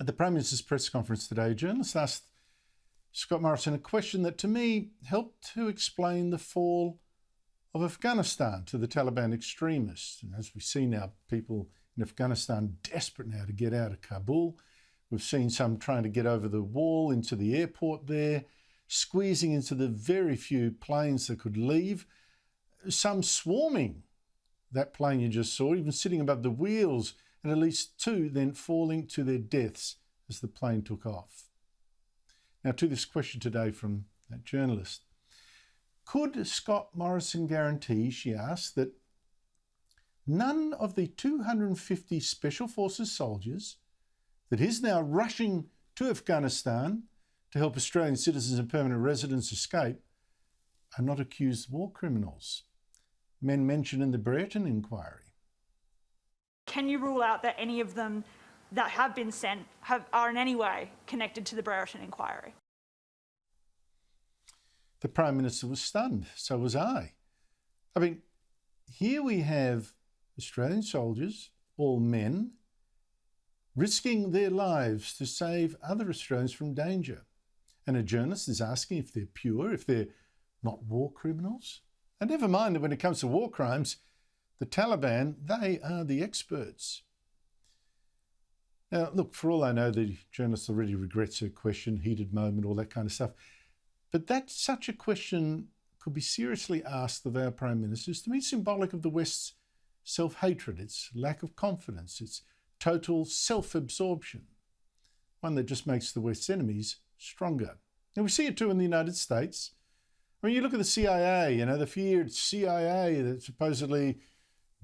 At the Prime Minister's press conference today, a journalist asked Scott Morrison a question that to me helped to explain the fall of Afghanistan to the Taliban extremists. And as we see now, people in Afghanistan desperate now to get out of Kabul. We've seen some trying to get over the wall into the airport there, squeezing into the very few planes that could leave, some swarming that plane you just saw, even sitting above the wheels, and at least two then falling to their deaths as the plane took off. Now to this question today from that journalist. Could Scott Morrison guarantee, she asked, that none of the 250 Special Forces soldiers that is now rushing to Afghanistan to help Australian citizens and permanent residents escape are not accused war criminals, men mentioned in the Brereton inquiry? Can you rule out that any of them that have been sent are in any way connected to the Brereton inquiry? The Prime Minister was stunned, so was I. I mean, here we have Australian soldiers, all men, risking their lives to save other Australians from danger. And a journalist is asking if they're pure, if they're not war criminals. And never mind that when it comes to war crimes, the Taliban, they are the experts. Now, look, for all I know, the journalist already regrets her question, heated moment, all that kind of stuff. But that such a question could be seriously asked of our Prime Minister is to me symbolic of the West's self-hatred, its lack of confidence, its total self-absorption, one that just makes the West's enemies stronger. And we see it too in the United States. I mean, you look at the CIA, the feared CIA that supposedly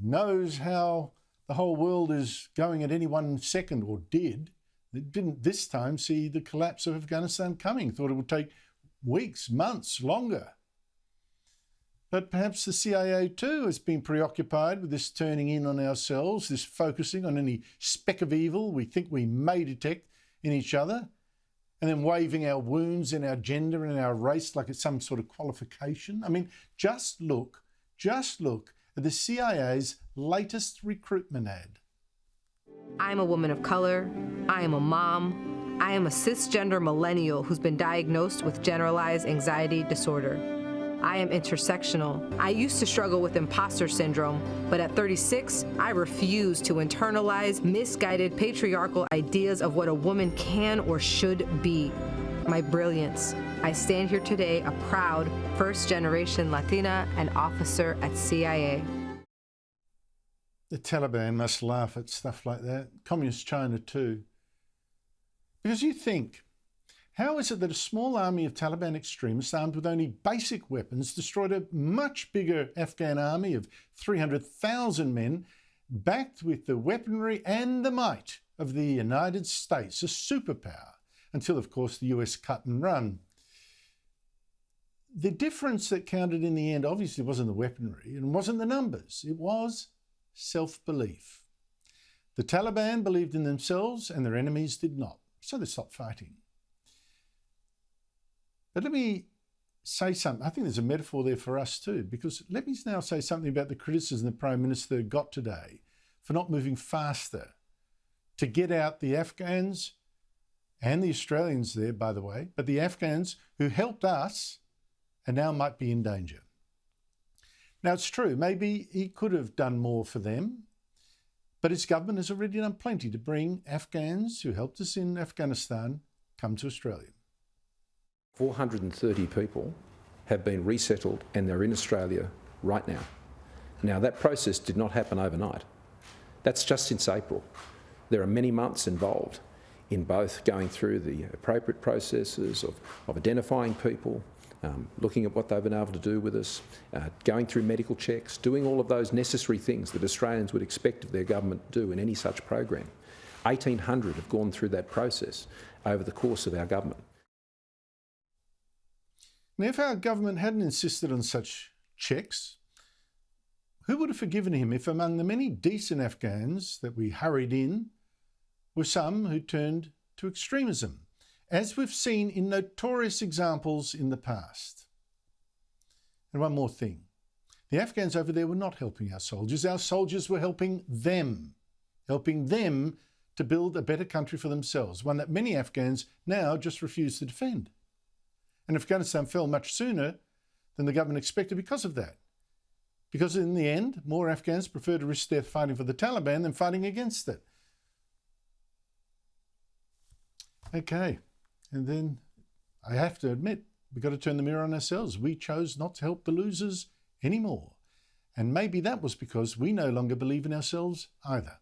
knows how the whole world is going at any 1 second, or did. It didn't this time see the collapse of Afghanistan coming, thought it would take weeks, months, longer. But perhaps the CIA too has been preoccupied with this turning in on ourselves, this focusing on any speck of evil we think we may detect in each other, and then waving our wounds in our gender and our race like it's some sort of qualification. I mean, just look at the CIA's latest recruitment ad. I am a woman of color. I am a mom. I am a cisgender millennial who's been diagnosed with generalized anxiety disorder. I am intersectional. I used to struggle with imposter syndrome, but at 36, I refuse to internalize misguided patriarchal ideas of what a woman can or should be. My brilliance. I stand here today a proud first-generation Latina and officer at CIA. The Taliban must laugh at stuff like that. Communist China too. Because you think, how is it that a small army of Taliban extremists armed with only basic weapons destroyed a much bigger Afghan army of 300,000 men, backed with the weaponry and the might of the United States, a superpower, until, of course, the US cut and run? The difference that counted in the end obviously wasn't the weaponry and wasn't the numbers. It was self-belief. The Taliban believed in themselves and their enemies did not, so they stopped fighting. But let me say something. I think there's a metaphor there for us too, because let me now say something about the criticism the Prime Minister got today for not moving faster to get out the Afghans and the Australians there, by the way, but the Afghans who helped us and now might be in danger. Now, it's true, maybe he could have done more for them, but his government has already done plenty to bring Afghans who helped us in Afghanistan come to Australia. 430 people have been resettled and they're in Australia right now. Now, that process did not happen overnight. That's just since April. There are many months involved in both going through the appropriate processes of identifying people, looking at what they've been able to do with us, going through medical checks, doing all of those necessary things that Australians would expect of their government to do in any such program. 1,800 have gone through that process over the course of our government. Now, if our government hadn't insisted on such checks, who would have forgiven him if among the many decent Afghans that we hurried in were some who turned to extremism, as we've seen in notorious examples in the past? And one more thing. The Afghans over there were not helping our soldiers. Our soldiers were helping them to build a better country for themselves, one that many Afghans now just refuse to defend. And Afghanistan fell much sooner than the government expected because of that. Because in the end, more Afghans prefer to risk death fighting for the Taliban than fighting against it. Okay, and then I have to admit, we've got to turn the mirror on ourselves. We chose not to help the losers anymore. And maybe that was because we no longer believe in ourselves either.